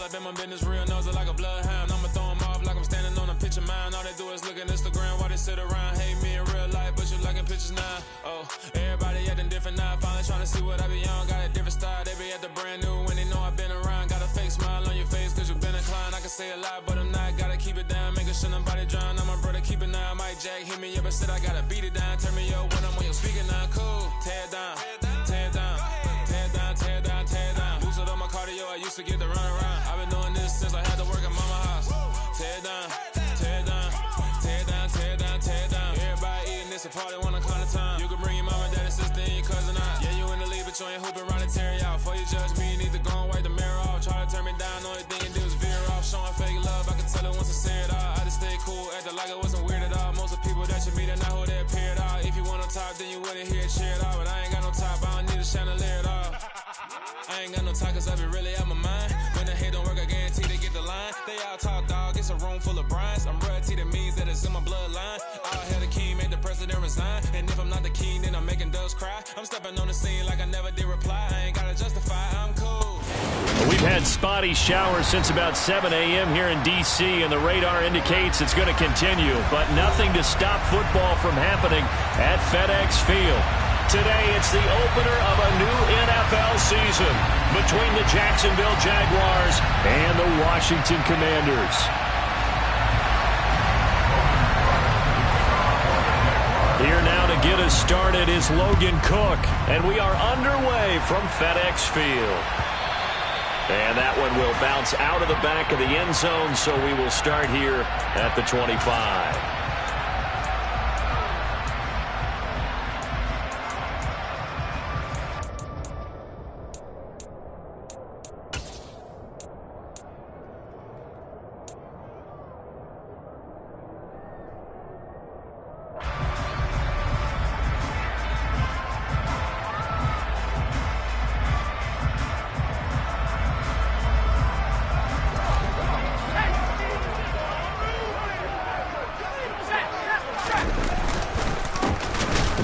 up in my business, real nose like a bloodhound. I'ma throw them off like I'm standing on a pitch of mine. All they do is look at Instagram while they sit around. Hate me in real life, but you liking pictures now. Oh, everybody acting different now. Finally trying to see what I be on. Got a different style, they be at the brand new when they know I've been around. Got a fake smile on your face cause you been inclined. I can say a lot, but I'm not. Gotta keep it down, making sure nobody drown. I'm my brother, keep it now. Mike Jack hit me up and said I gotta beat it down. Turn me up when I'm on your speaker now. Cool, tear it down, tear it down, tear it down, tear it down, tear it down. Boosted up my cardio, I used to get to run around. I've been doing this since I had to work at mama house. Tear it down, tear it down, tear it down, tear it down, tear it down. Everybody eating this a party one o'clock of time. You can bring your mama, daddy, sister, and your cousin out. Yeah, you in the league, but you ain't hooping around and tear it out. Before you judge me, you need to go and wipe the mirror off. Try to turn me down, only thing you do is veer off. Showing fake love, I can tell it once I say it all. I just stay cool, acting like it wasn't weird at all. Most of the people that you meet are not who they appear at all. If you want on top, then you wouldn't hear it cheer at all. But I ain't got no top, I don't need a chandelier at all. I ain't got no talk cause I be really out my mind. When the hate don't work, I guarantee they get the line. They all talk dog, it's a room full of brines. I'm royalty, that means that it's in my bloodline. All hail the king, make the president resign. And if I'm not the king, then I'm making doves cry. I'm stepping on the scene like I never did reply. I ain't gotta justify, I'm cool. We've had spotty showers since about 7 a.m. here in D.C., and the radar indicates it's going to continue. But nothing to stop football from happening at FedEx Field. Today, it's the opener of a new NFL season between the Jacksonville Jaguars and the Washington Commanders. Here now to get us started is Logan Cook, and we are underway from FedEx Field. And that one will bounce out of the back of the end zone, so we will start here at the 25.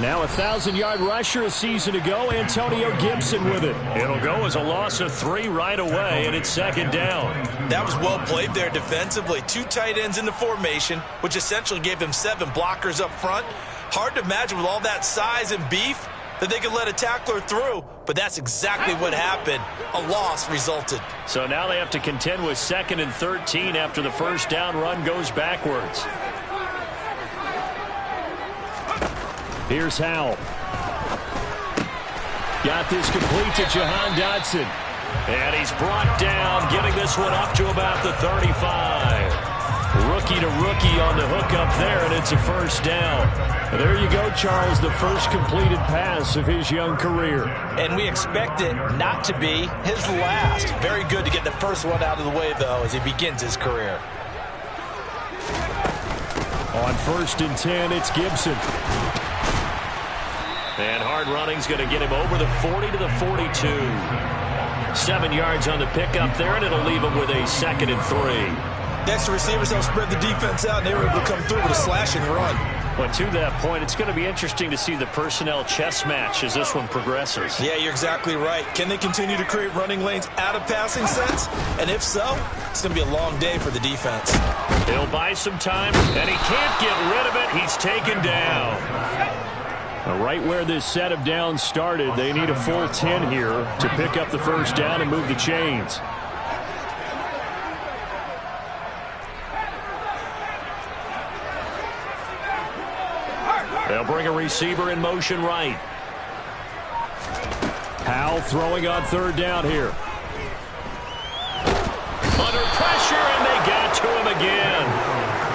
Now a 1,000-yard rusher a season ago, Antonio Gibson with it. It'll go as a loss of 3 right away, and it's second down. That was well played there defensively. 2 tight ends in the formation, which essentially gave them 7 blockers up front. Hard to imagine with all that size and beef that they could let a tackler through, but that's exactly what happened. A loss resulted. So now they have to contend with 2nd and 13 after the first down run goes backwards. Here's Howell. Got this complete to Jahan Dotson. And he's brought down, getting this one up to about the 35. Rookie to rookie on the hook up there, and it's a first down. There you go, Charles, the first completed pass of his young career. And we expect it not to be his last. Very good to get the first one out of the way, though, as he begins his career. On 1st and 10, it's Gibson. And hard running's going to get him over the 40 to the 42. 7 yards on the pickup there, and it'll leave him with a 2nd and 3. Next, the receivers helped spread the defense out, and they were able to come through with a slashing run. But to that point, it's going to be interesting to see the personnel chess match as this one progresses. Yeah, you're exactly right. Can they continue to create running lanes out of passing sets? And if so, it's going to be a long day for the defense. He'll buy some time, and he can't get rid of it. He's taken down. Right where this set of downs started, they need a full 10 here to pick up the first down and move the chains. They'll bring a receiver in motion right. Howell throwing on 3rd down here. Under pressure, and they got to him again.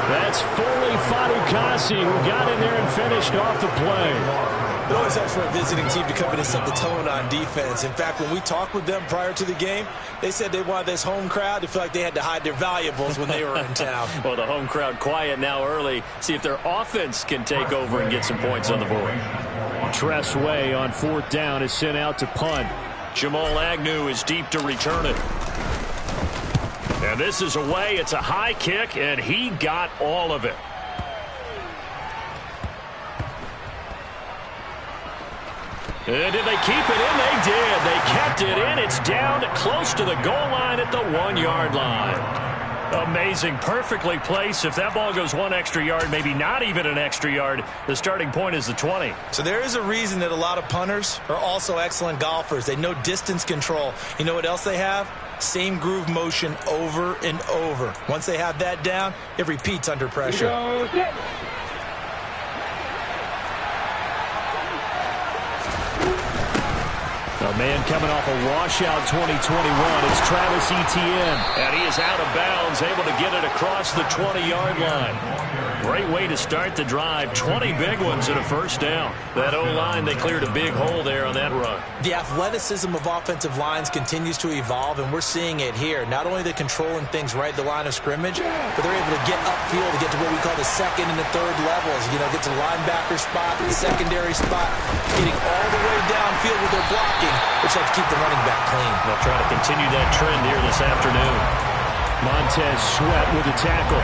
That's Foley Fadukasi, who got in there and finished off the play. It always helps for a visiting team to come in and set the tone on defense. In fact, when we talked with them prior to the game, they said they wanted this home crowd to feel like they had to hide their valuables when they were in town. Well, the home crowd quiet now early. See if their offense can take over and get some points on the board. Tress Way on 4th down is sent out to punt. Jamal Agnew is deep to return it. And this is away. It's a high kick, and he got all of it. Did they keep it in? They did. They kept it in. It's down close to the goal line at the 1-yard line. Amazing. Perfectly placed. If that ball goes 1 extra yard, maybe not even an extra yard, the starting point is the 20. So there is a reason that a lot of punters are also excellent golfers. They know distance control. You know what else they have? Same groove motion over and over. Once they have that down, it repeats under pressure. A man coming off a washout 2021. It's Travis Etienne. And he is out of bounds, able to get it across the 20-yard line. Great way to start the drive. 20 big ones and a first down. That O-line, they cleared a big hole there on that run. The athleticism of offensive lines continues to evolve, and we're seeing it here. Not only the controlling things right at the line of scrimmage, but they're able to get upfield to get to what we call the second and the third levels. You know, get to the linebacker spot, the secondary spot, getting all the way downfield with their blocking, which helps keep the running back clean. They'll try to continue that trend here this afternoon. Montez Sweat with the tackle.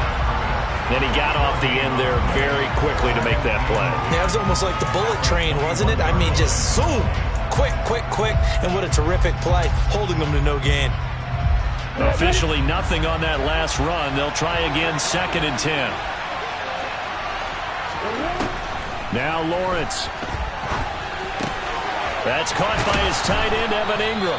Then he got off the end there very quickly to make that play. Yeah, it was almost like the bullet train, wasn't it? I mean, just zoom. Quick, quick, quick. And what a terrific play, holding them to no gain. Officially nothing on that last run. They'll try again, 2nd and 10. Now Lawrence. That's caught by his tight end, Evan Ingram.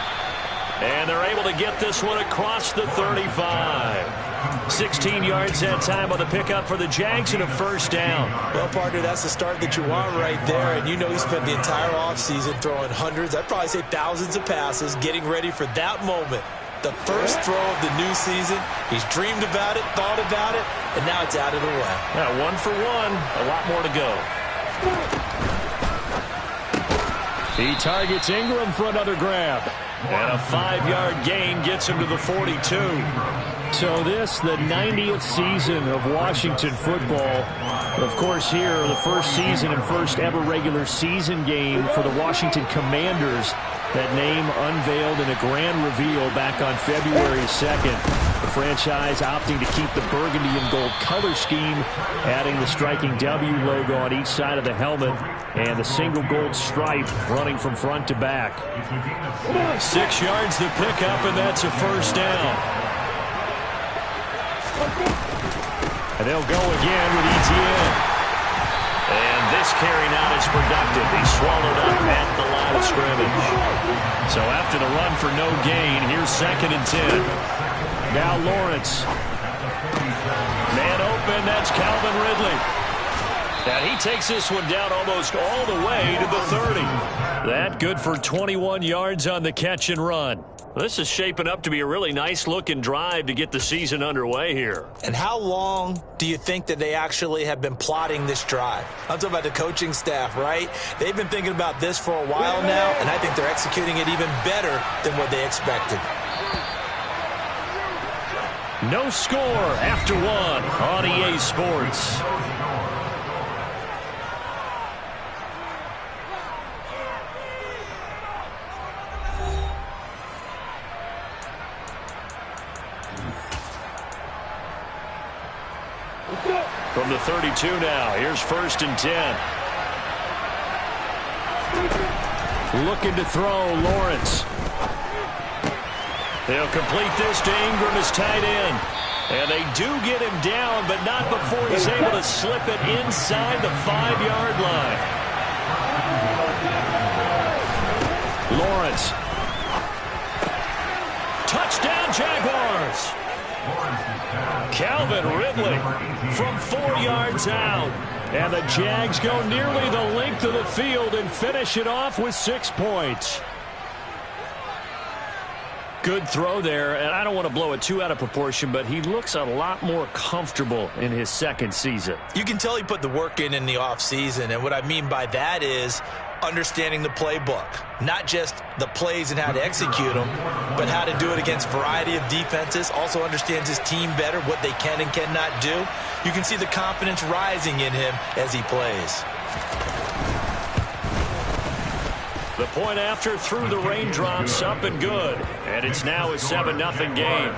And they're able to get this one across the 35. 16 yards that time on the pickup for the Jags and a first down. Well, partner, that's the start that you want right there. And you know he spent the entire offseason throwing hundreds, I'd probably say thousands of passes, getting ready for that moment. The first throw of the new season. He's dreamed about it, thought about it, and now it's out of the way. Yeah, 1 for 1. A lot more to go. He targets Ingram for another grab. And a 5-yard gain gets him to the 42. So this, the 90th season of Washington football. Of course, here, the first season and first ever regular season game for the Washington Commanders. That name unveiled in a grand reveal back on February 2nd. The franchise opting to keep the burgundy and gold color scheme, adding the striking W logo on each side of the helmet and the single gold stripe running from front to back. 6 yards to pick up, and that's a first down. And they'll go again with Etienne. And this carry not as productive. He's swallowed up at the line of scrimmage. So after the run for no gain, here's 2nd and 10. Now Lawrence. Man open, that's Calvin Ridley. And he takes this one down almost all the way to the 30. That good for 21 yards on the catch and run. This is shaping up to be a really nice-looking drive to get the season underway here. And how long do you think that they actually have been plotting this drive? I'm talking about the coaching staff, right? They've been thinking about this for a while now, and I think they're executing it even better than what they expected. No score after 1 on EA Sports. From the 32 now, here's 1st and 10. Looking to throw, Lawrence. They'll complete this to Ingram as tight end. And they do get him down, but not before he's able to slip it inside the 5-yard line. Lawrence. Touchdown, Jaguars. Calvin Ridley from 4 yards out. And the Jags go nearly the length of the field and finish it off with 6 points. Good throw there, and I don't want to blow it too out of proportion, but he looks a lot more comfortable in his 2nd season. You can tell he put the work in the offseason, and what I mean by that is understanding the playbook. Not just the plays and how to execute them, but how to do it against a variety of defenses. Also understands his team better, what they can and cannot do. You can see the confidence rising in him as he plays. The point after through the raindrops, up and good. And it's now a 7-0 game.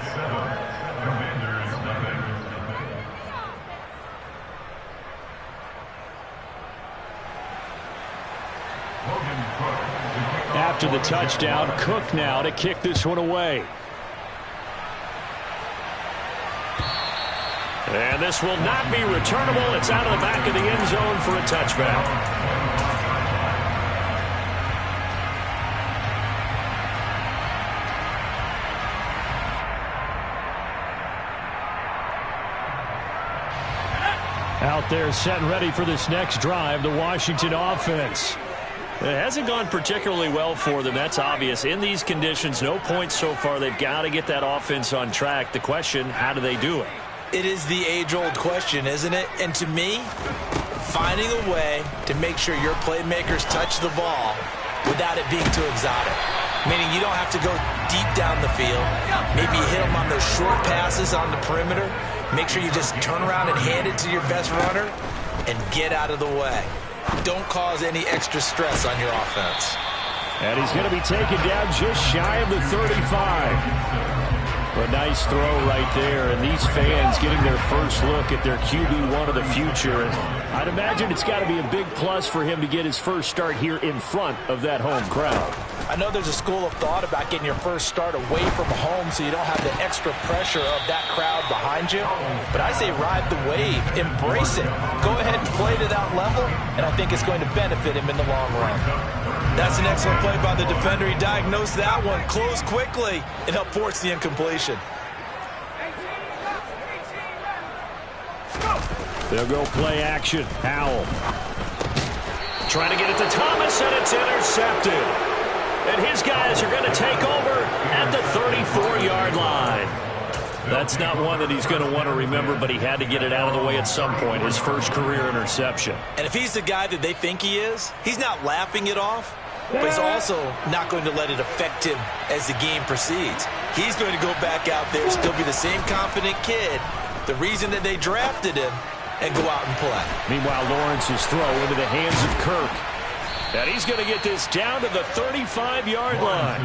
after the touchdown. Cook now to kick this one away. And this will not be returnable. It's out of the back of the end zone for a touchback. Out there set and ready for this next drive, the Washington offense. It hasn't gone particularly well for them. That's obvious. In these conditions, no points so far. They've got to get that offense on track. The question, how do they do it? It is the age-old question, isn't it? And to me, finding a way to make sure your playmakers touch the ball without it being too exotic. Meaning you don't have to go deep down the field. Maybe hit them on those short passes on the perimeter. Make sure you just turn around and hand it to your best runner and get out of the way. Don't cause any extra stress on your offense. And he's going to be taken down just shy of the 35. A nice throw right there, and these fans getting their first look at their QB1 of the future. And I'd imagine it's got to be a big plus for him to get his first start here in front of that home crowd. I know there's a school of thought about getting your first start away from home so you don't have the extra pressure of that crowd behind you. But I say ride the wave. Embrace it. Go ahead and play to that level, and I think it's going to benefit him in the long run. That's an excellent play by the defender. He diagnosed that one, closed quickly, and helped force the incompletion. They'll go play action. Howell. Trying to get it to Thomas, and it's intercepted. And his guys are going to take over at the 34-yard line. That's not one that he's going to want to remember, but he had to get it out of the way at some point, his first career interception. And if he's the guy that they think he is, he's not laughing it off, but he's also not going to let it affect him as the game proceeds. He's going to go back out there, still be the same confident kid, the reason that they drafted him, and go out and play. Meanwhile, Lawrence's throw into the hands of Kirk. And he's going to get this down to the 35-yard line.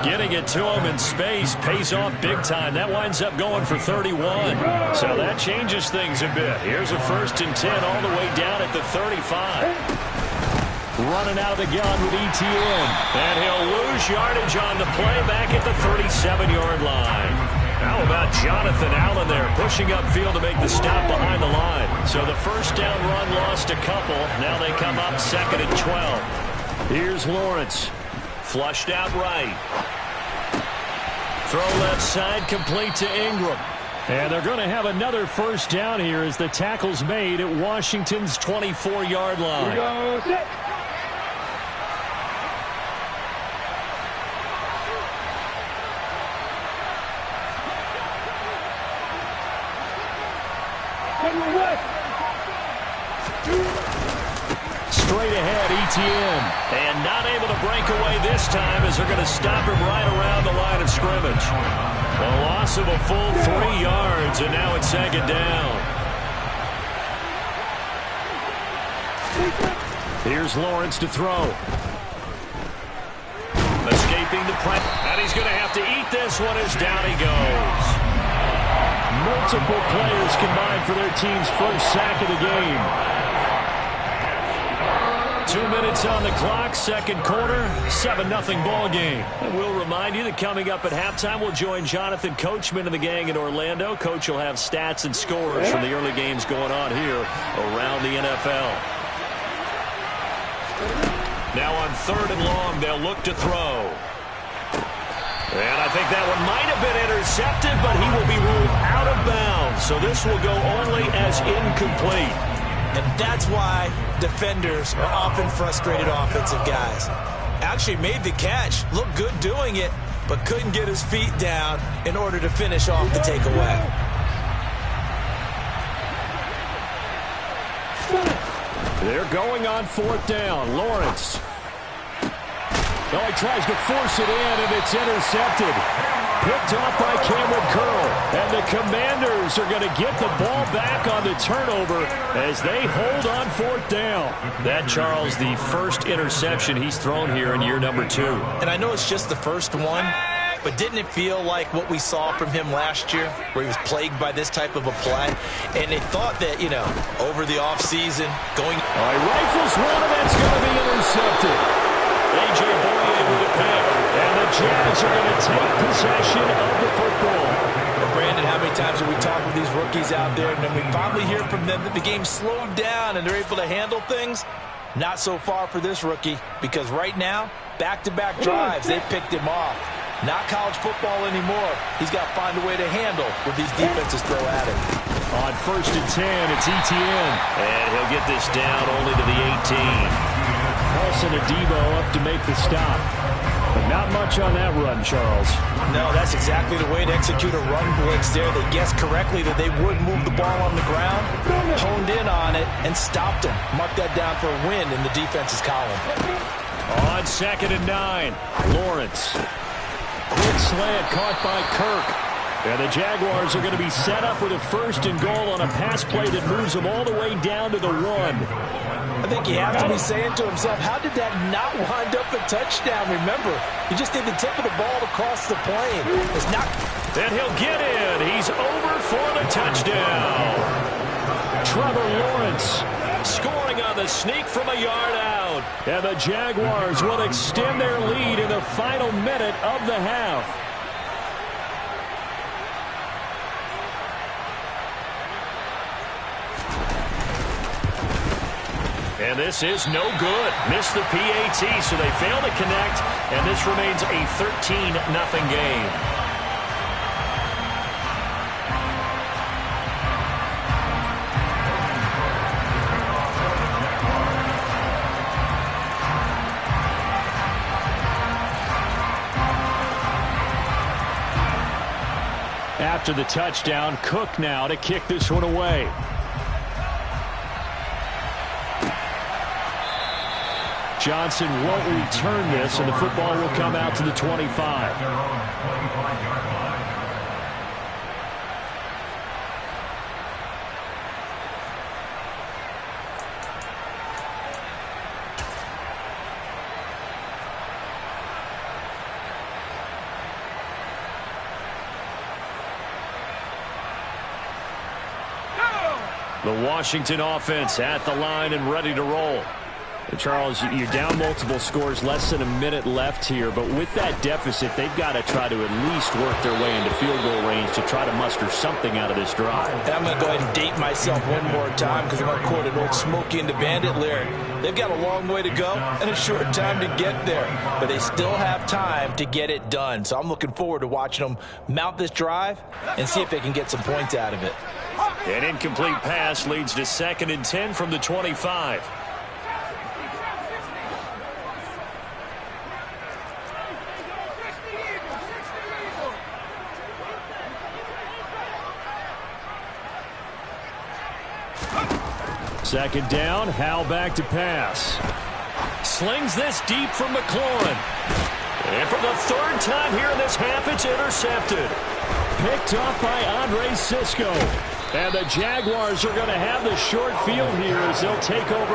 Getting it to him in space pays off big time. That winds up going for 31. So that changes things a bit. Here's a 1st and 10 all the way down at the 35. Running out of the gun with ETN. And he'll lose yardage on the play back at the 37-yard line. How about Jonathan Allen there pushing upfield to make the stop behind the line. So the first down run lost a couple. Now they come up 2nd and 12. Here's Lawrence. Flushed out right. Throw left side complete to Ingram. And they're going to have another first down here as the tackle's made at Washington's 24-yard line. Here we go. Straight ahead, ETN. And not able to break away this time as they're going to stop him right around the line of scrimmage. A loss of a full 3 yards, and now it's 2nd down. Here's Lawrence to throw. Escaping the press, and he's going to have to eat this one as down he goes. Multiple players combined for their team's first sack of the game. 2 minutes on the clock, 2nd quarter, 7-0 ball game. And we'll remind you that coming up at halftime, we'll join Jonathan Coachman and the gang in Orlando. Coach will have stats and scores from the early games going on here around the NFL. Now on 3rd and long, they'll look to throw. And I think that one might have been intercepted, but he will be ruled out of bounds. So this will go only as incomplete. And that's why defenders are often frustrated offensive guys. Actually made the catch, looked good doing it, but couldn't get his feet down in order to finish off the takeaway. They're going on 4th down. Lawrence. Oh, he tries to force it in, and it's intercepted. Picked off by Cameron Curl. And the Commanders are going to get the ball back on the turnover as they hold on 4th down. That, Charles, the first interception he's thrown here in year number 2. And I know it's just the first one, but didn't it feel like what we saw from him last year, where he was plagued by this type of a play? And they thought that, over the offseason, going... All right, rifles one, and that's going to be intercepted. A.J. Boye with a pick. And the Jags are going to take possession of the football. Well, Brandon, how many times have we talked with these rookies out there, and then we finally hear from them that the game slowed down and they're able to handle things? Not so far for this rookie, because right now, back-to-back drives, they picked him off. Not college football anymore. He's got to find a way to handle what these defenses throw at him. On 1st and 10, it's Etienne. And he'll get this down only to the 18. Paulson or Debo up to make the stop. But not much on that run, Charles. No, that's exactly the way to execute a run blitz there. They guessed correctly that they would move the ball on the ground, honed in on it, and stopped them. Mark that down for a win in the defense's column. On 2nd and 9, Lawrence. Quick slant caught by Kirk. And the Jaguars are going to be set up with a 1st and goal on a pass play that moves them all the way down to the 1. I think he has to be saying to himself, how did that not wind up a touchdown? Remember, you just need the tip of the ball to cross the plane. It's not. And he'll get in. He's over for the touchdown. Trevor Lawrence scoring on the sneak from a yard out. And the Jaguars will extend their lead in the final minute of the half. And this is no good. Missed the PAT, so they fail to connect, and this remains a 13-0 game. After the touchdown, Cook now to kick this one away. Johnson won't return this, and the football will come out to the 25. The Washington offense at the line and ready to roll. Charles, you're down multiple scores, less than a minute left here, but with that deficit, they've got to try to at least work their way into field goal range to try to muster something out of this drive. And I'm going to go ahead and date myself one more time because I'm going to quote an old Smokey and the Bandit lyric. They've got a long way to go and a short time to get there, but they still have time to get it done. So I'm looking forward to watching them mount this drive and see if they can get some points out of it. An incomplete pass leads to 2nd and 10 from the 25. Second down, Howell back to pass. Slings this deep from McLaurin. And for the 3rd time here in this half, it's intercepted. Picked off by Andre Cisco. And the Jaguars are going to have the short field here as they'll take over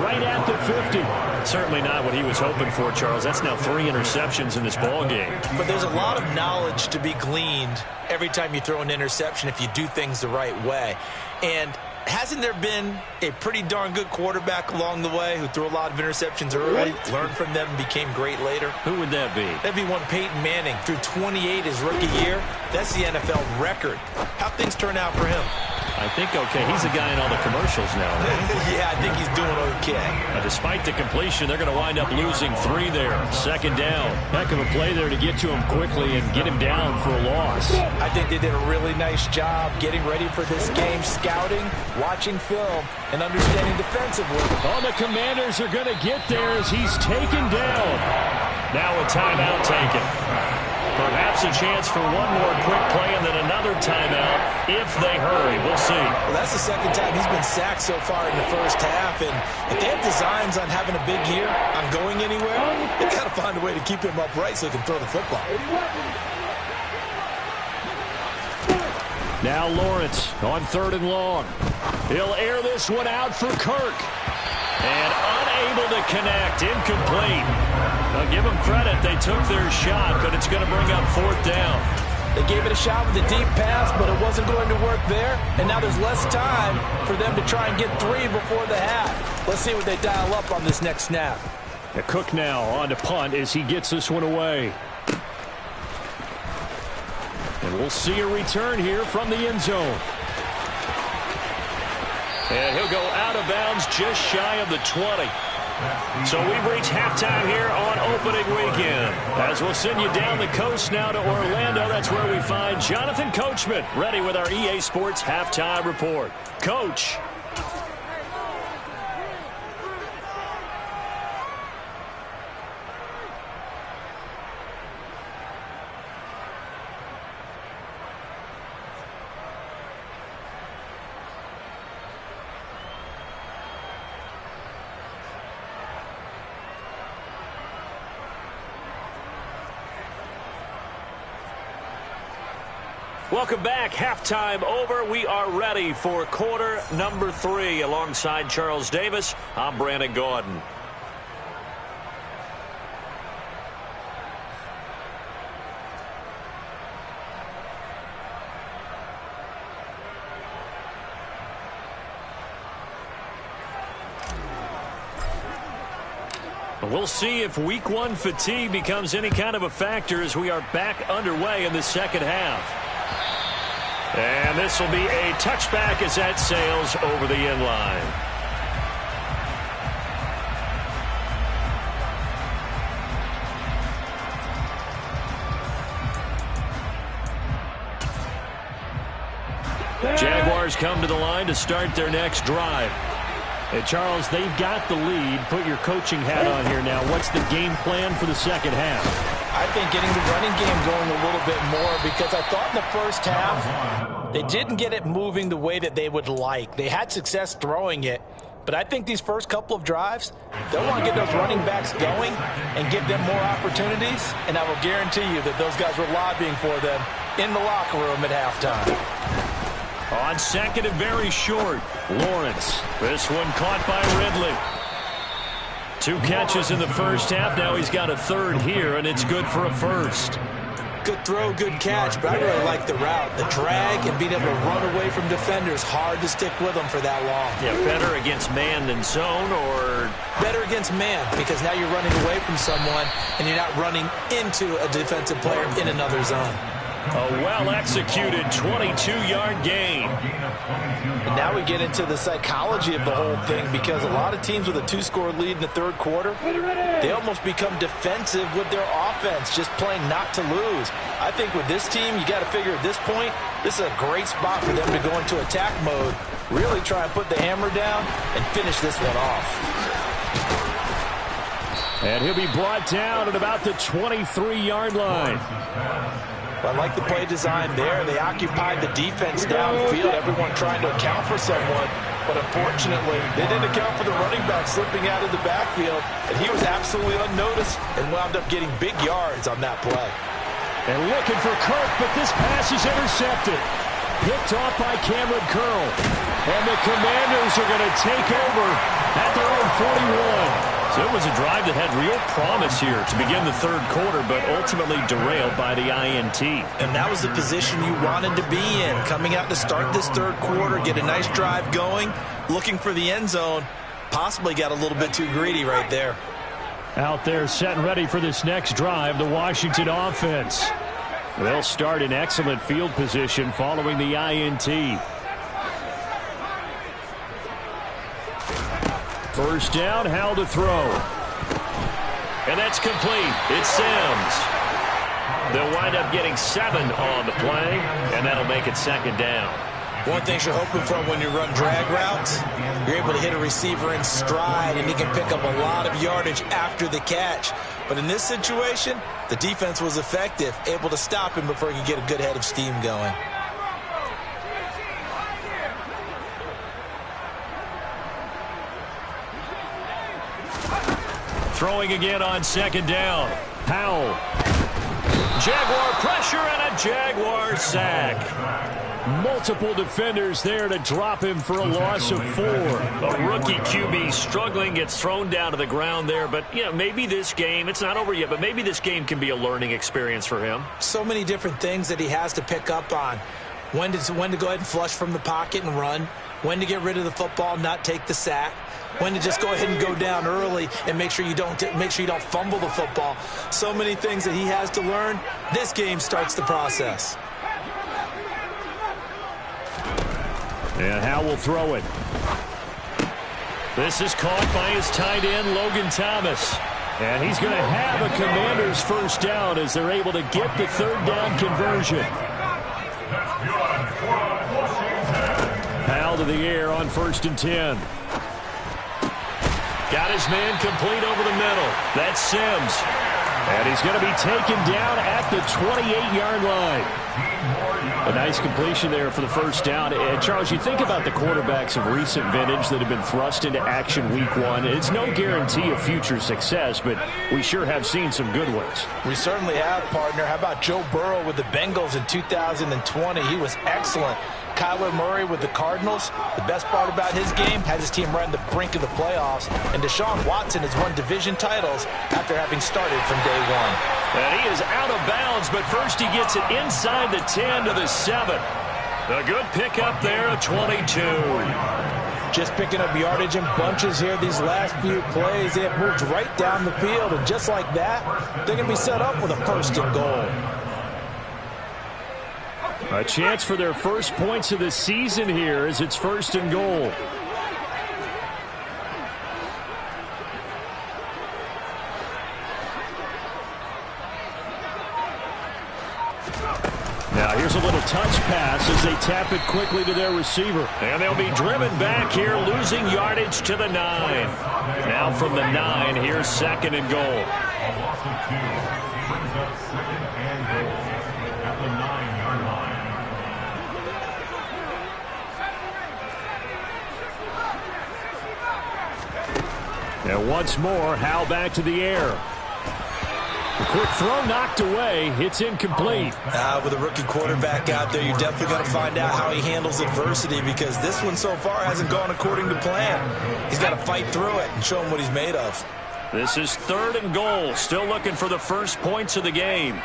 right at the 50. Certainly not what he was hoping for, Charles. That's now 3 interceptions in this ball game. But there's a lot of knowledge to be gleaned every time you throw an interception if you do things the right way. And hasn't there been a pretty darn good quarterback along the way who threw a lot of interceptions early, learned from them, and became great later? Who would that be? That'd be one Peyton Manning. Threw 28 his rookie year. That's the NFL record. How'd things turn out for him? I think okay. He's the guy in all the commercials now. Right? Yeah, I think he's doing okay. Despite the completion, they're going to wind up losing 3 there. 2nd down. Heck of a play there to get to him quickly and get him down for a loss. I think they did a really nice job getting ready for this game, scouting, watching film, and understanding defensively. Oh, the Commanders are going to get there as he's taken down. Now a timeout taken. Perhaps a chance for one more quick play and then another timeout if they hurry. We'll see. Well, that's the 2nd time he's been sacked so far in the first half. And if they have designs on having a big year, on going anywhere, they've got to find a way to keep him upright so he can throw the football. Now Lawrence on 3rd and long. He'll air this one out for Kirk. And unable to connect. Incomplete. I'll give them credit. They took their shot, but it's going to bring up 4th down. They gave it a shot with a deep pass, but it wasn't going to work there. And now there's less time for them to try and get 3 before the half. Let's see what they dial up on this next snap. Cook now on to punt as he gets this one away. And we'll see a return here from the end zone. And he'll go out of bounds just shy of the 20. So we've reached halftime here on opening weekend. As we'll send you down the coast now to Orlando, that's where we find Jonathan Coachman ready with our EA Sports Halftime Report. Coach. Welcome back. Halftime over. We are ready for quarter number 3. Alongside Charles Davis, I'm Brandon Gordon. We'll see if week 1 fatigue becomes any kind of a factor as we are back underway in the second half. And this will be a touchback as that sails over the end line. Jaguars come to the line to start their next drive. Hey, Charles, they've got the lead. Put your coaching hat on here now. What's the game plan for the second half? I think getting the running game going a little bit more, because I thought in the first half they didn't get it moving the way that they would like. They had success throwing it, but I think these first couple of drives, they'll want to get those running backs going and give them more opportunities, and I will guarantee you that those guys were lobbying for them in the locker room at halftime. On second and very short, Lawrence. This one caught by Ridley. 2 catches in the first half. Now he's got a third here, and it's good for a first. Good throw, good catch, but I really like the route. The drag and being able to run away from defenders, hard to stick with them for that long. Yeah, better against man than zone, or? Better against man, because now you're running away from someone, and you're not running into a defensive player in another zone. A well-executed 22-yard gain. And now we get into the psychology of the whole thing, because a lot of teams with a 2-score lead in the third quarter, they almost become defensive with their offense, just playing not to lose. I think with this team, you got to figure at this point, this is a great spot for them to go into attack mode, really try and put the hammer down and finish this one off. And he'll be brought down at about the 23-yard line. I like the play design there. They occupied the defense downfield, everyone trying to account for someone. But unfortunately, they didn't account for the running back slipping out of the backfield, and he was absolutely unnoticed and wound up getting big yards on that play. And looking for Kirk, but this pass is intercepted. Picked off by Cameron Curl. And the Commanders are going to take over at their own 41. So it was a drive that had real promise here to begin the third quarter, but ultimately derailed by the INT. And that was the position you wanted to be in, coming out to start this third quarter, get a nice drive going, looking for the end zone. Possibly got a little bit too greedy right there. Out there set and ready for this next drive, the Washington offense. They'll start in excellent field position following the INT. First down, Howell to throw. And that's complete. It's Sims. They'll wind up getting 7 on the play, and that'll make it second down. One thing you're hoping for when you run drag routes, you're able to hit a receiver in stride, and he can pick up a lot of yardage after the catch. But in this situation, the defense was effective, able to stop him before he could get a good head of steam going. Throwing again on second down. Howell. Jaguar pressure and a Jaguar sack. Multiple defenders there to drop him for a loss of 4. A rookie QB struggling, gets thrown down to the ground there. But, yeah, maybe this game, it's not over yet, but maybe this game can be a learning experience for him. So many different things that he has to pick up on. when to go ahead and flush from the pocket and run, when to get rid of the football, not take the sack, when to just go ahead and go down early and make sure you don't fumble the football. So many things that he has to learn. This game starts the process. And Howe will throw it. This is caught by his tight end, Logan Thomas. And he's going to have a Commanders first down as they're able to get the third down conversion. Howe to the air on 1st and 10. Got his man complete over the middle. That's Sims. And he's going to be taken down at the 28-yard line. A nice completion there for the first down. And Charles, you think about the quarterbacks of recent vintage that have been thrust into action week 1. It's no guarantee of future success, but we sure have seen some good ones. We certainly have, partner. How about Joe Burrow with the Bengals in 2020? He was excellent. Kyler Murray with the Cardinals. The best part about his game, has his team right on the brink of the playoffs. And Deshaun Watson has won division titles after having started from day 1. And he is out of bounds, but first he gets it inside the 10 to the 7. A good pickup there, a 22. Just picking up yardage in bunches here these last few plays. They have moved right down the field, and just like that, they're going to be set up with a 1st and goal. A chance for their first points of the season here as it's 1st and goal. Now here's a little touch pass as they tap it quickly to their receiver. And they'll be driven back here, losing yardage to the 9. Now from the 9, here's 2nd and goal. And once more, Howe back to the air. A quick throw knocked away. It's incomplete. With a rookie quarterback out there, you're definitely going to find out how he handles adversity, because this one so far hasn't gone according to plan. He's got to fight through it and show him what he's made of. This is 3rd and goal. Still looking for the first points of the game.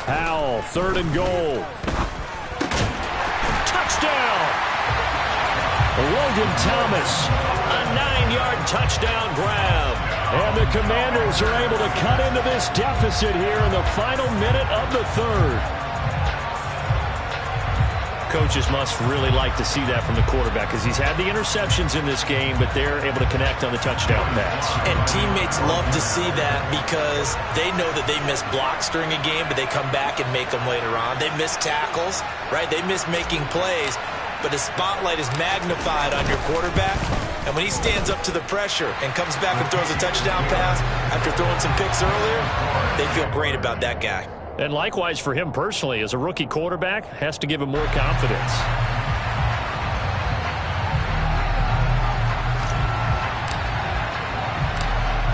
Howell, 3rd and goal. Touchdown! Logan Thomas, a 9-yard touchdown grab. And the Commanders are able to cut into this deficit here in the final minute of the 3rd. Coaches must really like to see that from the quarterback, because he's had the interceptions in this game, but they're able to connect on the touchdown pass. And teammates love to see that, because they know that they miss blocks during a game, but they come back and make them later on. They miss tackles, right? They miss making plays, but the spotlight is magnified on your quarterback. And when he stands up to the pressure and comes back and throws a touchdown pass after throwing some picks earlier, they feel great about that guy. And likewise for him personally, as a rookie quarterback, has to give him more confidence.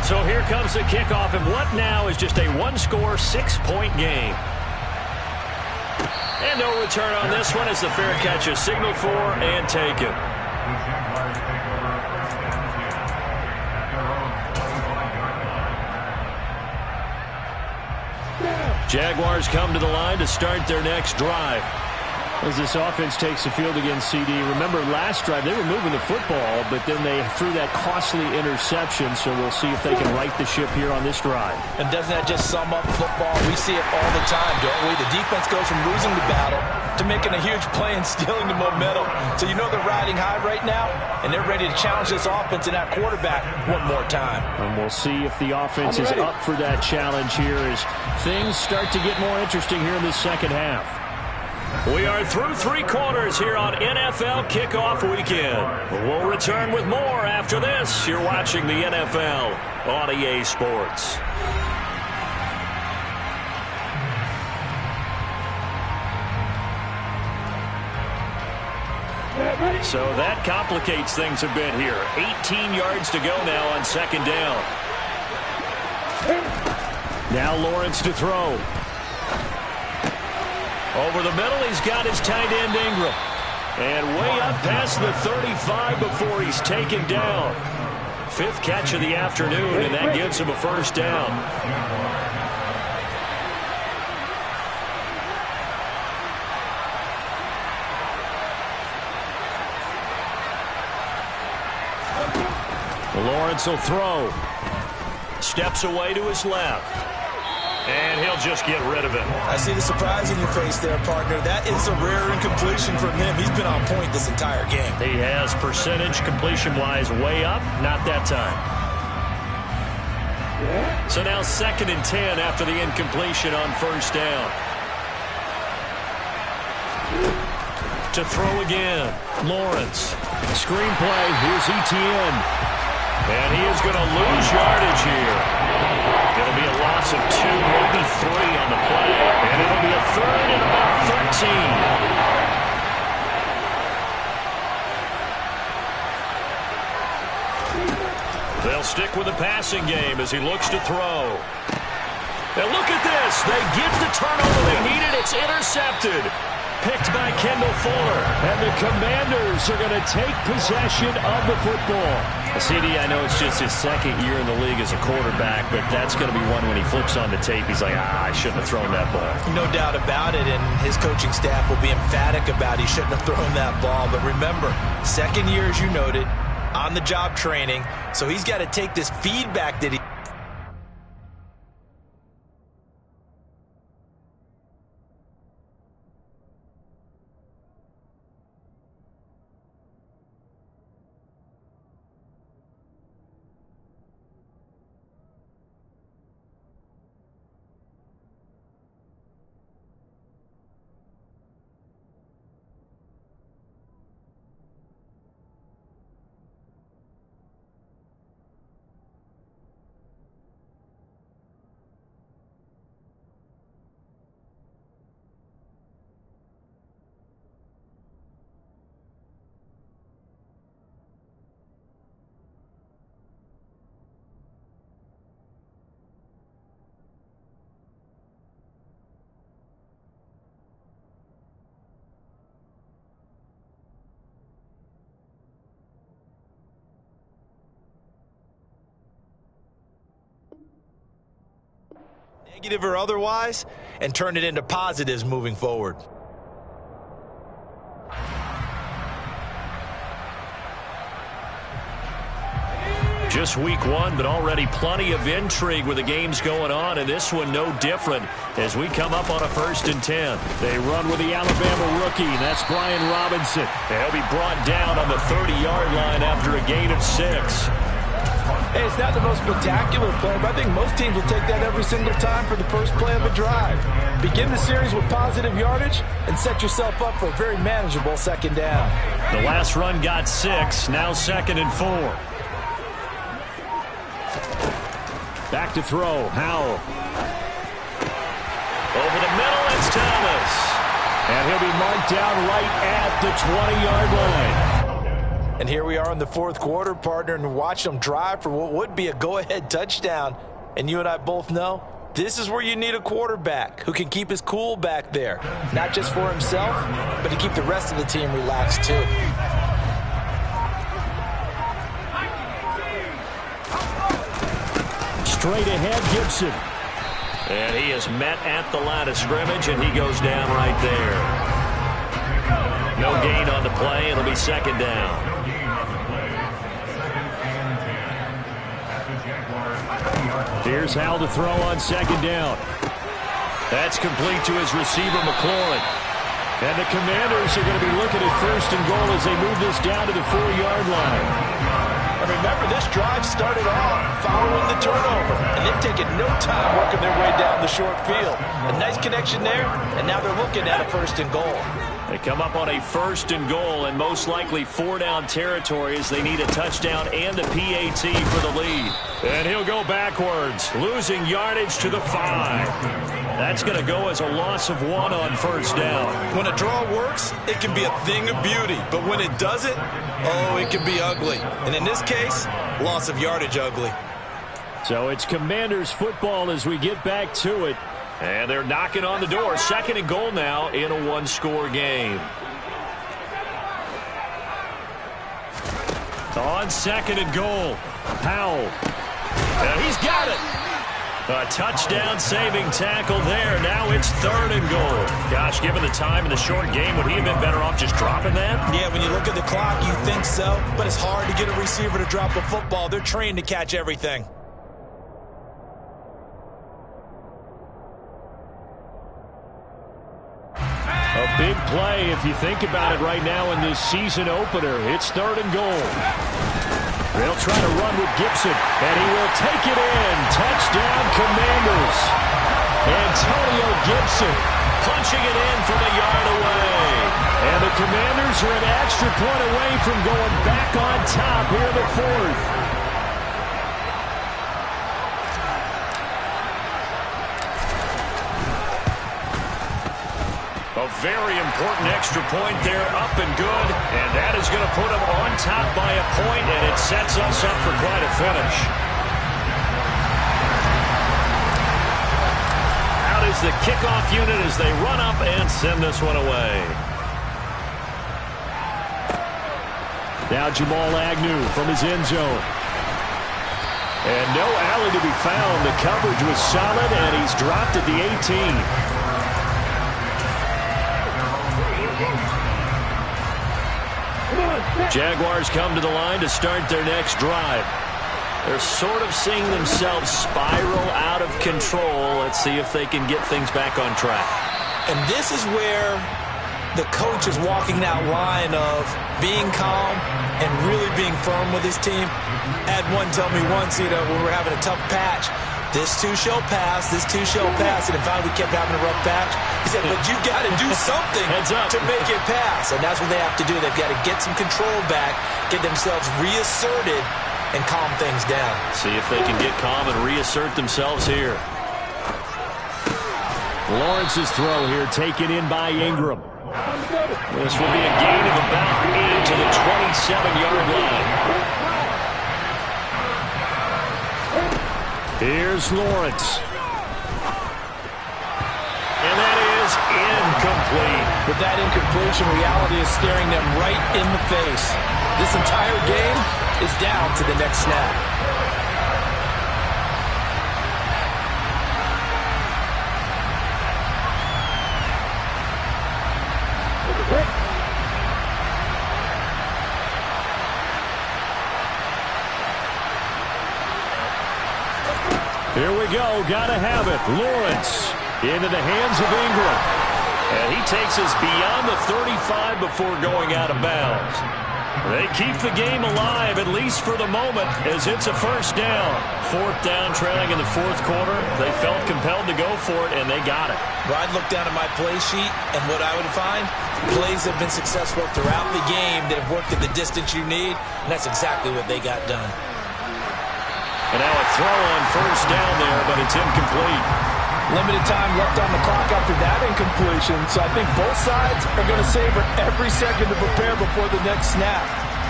So here comes the kickoff, and what now is just a one-score, 6-point game. And no return on this one as the fair catch is signaled for and taken. Jaguars come to the line to start their next drive. As this offense takes the field against CD. Remember last drive they were moving the football, but then they threw that costly interception, so we'll see if they can right the ship here on this drive. And doesn't that just sum up football? We see it all the time, don't we? The defense goes from losing the battle to making a huge play and stealing the momentum. So you know they're riding high right now, and they're ready to challenge this offense and that quarterback one more time. And we'll see if the offense is up for that challenge here as things start to get more interesting here in the second half. We are through 3 quarters here on NFL Kickoff Weekend. We'll return with more after this. You're watching the NFL on EA Sports. So that complicates things a bit here. 18 yards to go now on second down. Now Lawrence to throw. Over the middle, he's got his tight end Ingram. And way up past the 35 before he's taken down. Fifth catch of the afternoon, and that gives him a first down. Lawrence will throw. Steps away to his left. And he'll just get rid of it. I see the surprise in your face there, partner. That is a rare incompletion from him. He's been on point this entire game. He has percentage completion-wise way up. Not that time. So now 2nd and 10 after the incompletion on first down. To throw again. Lawrence. Screenplay. Here's ETN. And he is going to lose yardage here. It'll be a loss of 2, maybe 3 on the play. And it'll be a 3rd and about 13. They'll stick with the passing game as he looks to throw. And look at this. They get the turnover they needed. It's intercepted. Picked by Kendall Fuller. And the Commanders are going to take possession of the football. CD, I know it's just his 2nd year in the league as a quarterback, but that's going to be one when he flips on the tape. He's like, I shouldn't have thrown that ball. No doubt about it, and his coaching staff will be emphatic about he shouldn't have thrown that ball. But remember, 2nd year, as you noted, on-the-job training, so he's got to take this feedback that he... negative or otherwise, and turn it into positives moving forward. Just week 1, but already plenty of intrigue with the games going on, and this one no different as we come up on a 1st and 10. They run with the Alabama rookie, and that's Brian Robinson. They'll be brought down on the 30-yard line after a gain of 6. Hey, it's not the most spectacular play, but I think most teams will take that every single time for the first play of a drive. Begin the series with positive yardage and set yourself up for a very manageable 2nd down. The last run got 6, now 2nd and 4. Back to throw, Howell. Over the middle, it's Thomas. And he'll be marked down right at the 20-yard line. And here we are in the 4th quarter, partner, and watch them drive for what would be a go-ahead touchdown. And you and I both know this is where you need a quarterback who can keep his cool back there. Not just for himself, but to keep the rest of the team relaxed too. Straight ahead, Gibson. And he is met at the line of scrimmage, and he goes down right there. No gain on the play. It'll be 2nd down. Here's Howell to throw on 2nd down. That's complete to his receiver, McLaurin. And the Commanders are going to be looking at 1st and goal as they move this down to the 4-yard line. And remember, this drive started off following the turnover, and they've taken no time working their way down the short field. A nice connection there, and now they're looking at a 1st and goal. They come up on a 1st and goal, and most likely 4-down territory as they need a touchdown and a PAT for the lead. And he'll go backwards, losing yardage to the 5. That's going to go as a loss of 1 on 1st down. When a draw works, it can be a thing of beauty. But when it doesn't, oh, it can be ugly. And in this case, loss of yardage ugly. So it's Commanders football as we get back to it. And they're knocking on the door. 2nd and goal now in a 1-score game. On on 2nd and goal. Powell. And he's got it. A touchdown-saving tackle there. Now it's 3rd and goal. Gosh, given the time and the short game, would he have been better off just dropping that? Yeah, when you look at the clock, you think so. But it's hard to get a receiver to drop a football. They're trained to catch everything. A big play if you think about it right now in this season opener. It's 3rd and goal. They'll try to run with Gibson, and he will take it in. Touchdown, Commanders. Antonio Gibson punching it in from a yard away. And the Commanders are an extra point away from going back on top here in the 4th. A very important extra point there, up and good, and that is going to put them on top by a point, and it sets us up for quite a finish. Out is the kickoff unit as they run up and send this one away. Now Jamal Agnew from his end zone. And no alley to be found. The coverage was solid, and he's dropped at the 18. Jaguars come to the line to start their next drive. They're sort of seeing themselves spiral out of control. Let's see if they can get things back on track. And this is where the coach is walking that line of being calm and really being firm with his team. I had one tell me once, when we were having a tough patch, this too shall pass, this too shall pass. And in fact, we kept having a rough patch. He said, but you got to do something to make it pass. And that's what they have to do. They've got to get some control back, get themselves reasserted, and calm things down. See if they can get calm and reassert themselves here. Lawrence's throw here taken in by Ingram. This will be a gain of about 8 to the 27-yard line. Here's Lawrence. And that is incomplete. With that incompletion, reality is staring them right in the face. This entire game is down to the next snap. Here we go. Gotta have it. Lawrence into the hands of Ingram. And he takes us beyond the 35 before going out of bounds. They keep the game alive, at least for the moment, as it's a first down. 4th down, trailing in the 4th quarter. They felt compelled to go for it, and they got it. Well, I'd look down at my play sheet, and what I would find, plays have been successful throughout the game that have worked at the distance you need, and that's exactly what they got done. And now a throw on 1st down there, but it's incomplete. Limited time left on the clock after that incompletion, so I think both sides are going to savor every second to prepare before the next snap.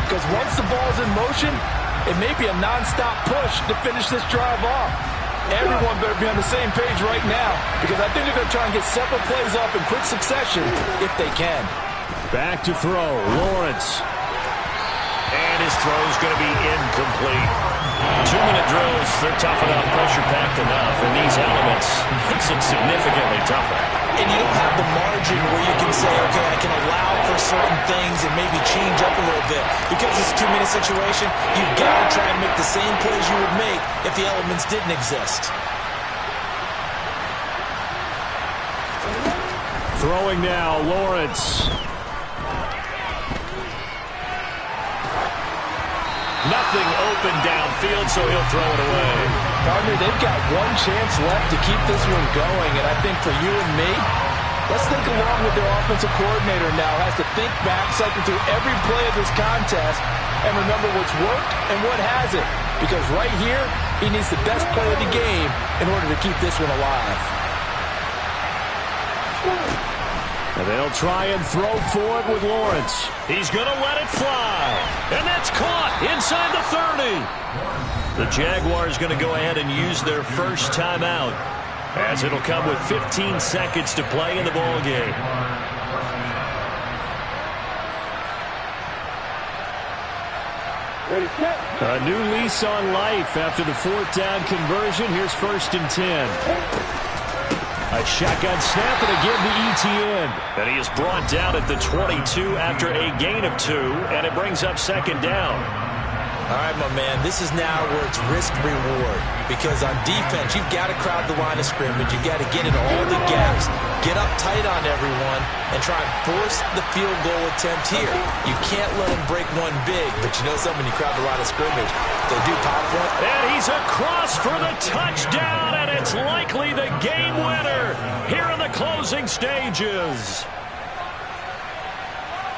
Because once the ball's in motion, it may be a nonstop push to finish this drive off. Everyone better be on the same page right now, because I think they're going to try and get several plays up in quick succession if they can. Back to throw, Lawrence. And his throw is going to be incomplete. 2-minute drills, they're tough enough, pressure-packed enough, and these elements makes it significantly tougher. And you don't have the margin where you can say, okay, I can allow for certain things and maybe change up a little bit. Because it's a 2-minute situation, you've got to try and make the same plays you would make if the elements didn't exist. Throwing now, Lawrence. Nothing open downfield, so he'll throw it away. Partner, they've got one chance left to keep this one going, and I think for you and me, let's think along with their offensive coordinator now. Has to think back, cycle through every play of this contest, and remember what's worked and what hasn't. Because right here, he needs the best play of the game in order to keep this one alive. And they'll try and throw for it with Lawrence. He's going to let it fly. And that's caught inside the 30. The Jaguars going to go ahead and use their first timeout, as it'll come with 15 seconds to play in the ball game. A new lease on life after the 4th down conversion. Here's 1st and 10. A shotgun snap and again to Etienne. And he is brought down at the 22 after a gain of 2, and it brings up 2nd down. All right, my man, this is now where it's risk-reward. Because on defense, you've got to crowd the line of scrimmage. You've got to get into all the gaps, get up tight on everyone, and try and force the field goal attempt here. You can't let them break one big, but you know something, when you crowd the line of scrimmage, they do pop one. And he's across for the touchdown, and it's likely the game winner here in the closing stages.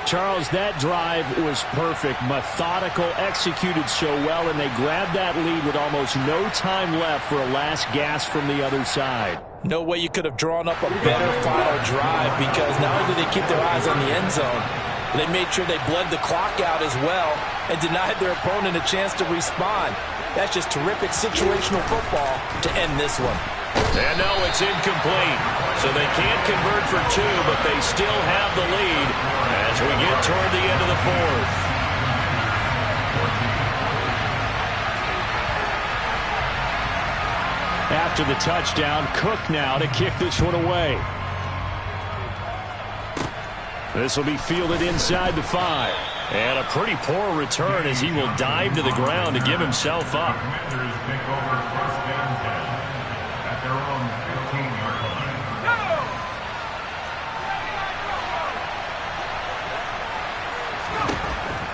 Charles, that drive was perfect, methodical, executed so well, and they grabbed that lead with almost no time left for a last gasp from the other side. No way you could have drawn up a better final drive, because not only did they keep their eyes on the end zone, they made sure they bled the clock out as well and denied their opponent a chance to respond. That's just terrific situational football to end this one. And no, it's incomplete. So they can't convert for 2, but they still have the lead as we get toward the end of the 4th. After the touchdown, Cook now to kick this one away. This will be fielded inside the 5. And a pretty poor return as he will dive to the ground to give himself up.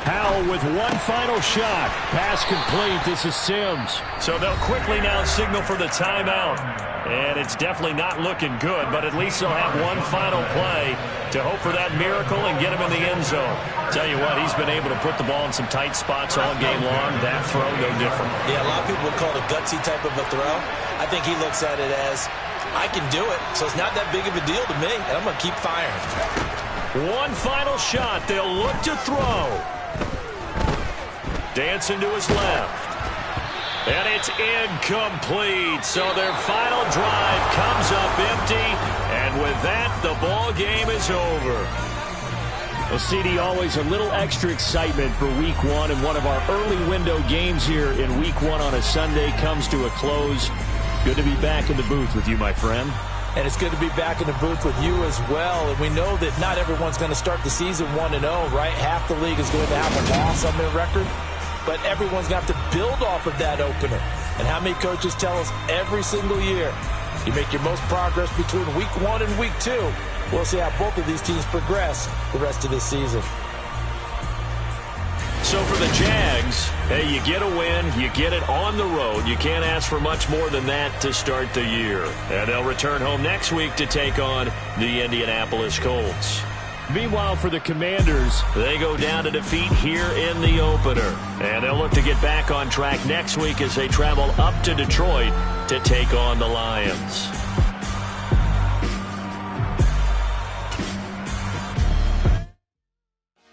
Howell with one final shot. Pass complete. This is Sims. So they'll quickly now signal for the timeout. And it's definitely not looking good, but at least they'll have one final play to hope for that miracle and get him in the end zone. Tell you what, he's been able to put the ball in some tight spots all game long. That throw, no different. Yeah, a lot of people would call it a gutsy type of a throw. I think he looks at it as, I can do it, so it's not that big of a deal to me, and I'm going to keep firing. One final shot. They'll look to throw. Dancing to his left. And it's incomplete. So their final drive comes up empty. And with that, the ball game is over. Well, CD, always a little extra excitement for Week 1. And one of our early window games here in Week 1 on a Sunday comes to a close. Good to be back in the booth with you, my friend. And it's good to be back in the booth with you as well. And we know that not everyone's going to start the season 1-0, right? Half the league is going to have a loss on their record. But everyone's going to have to build off of that opener. And how many coaches tell us every single year, you make your most progress between Week 1 and Week 2. We'll see how both of these teams progress the rest of this season. So for the Jags, hey, you get a win, you get it on the road. You can't ask for much more than that to start the year. And they'll return home next week to take on the Indianapolis Colts. Meanwhile, for the Commanders, they go down to defeat here in the opener. And they'll look to get back on track next week as they travel up to Detroit to take on the Lions.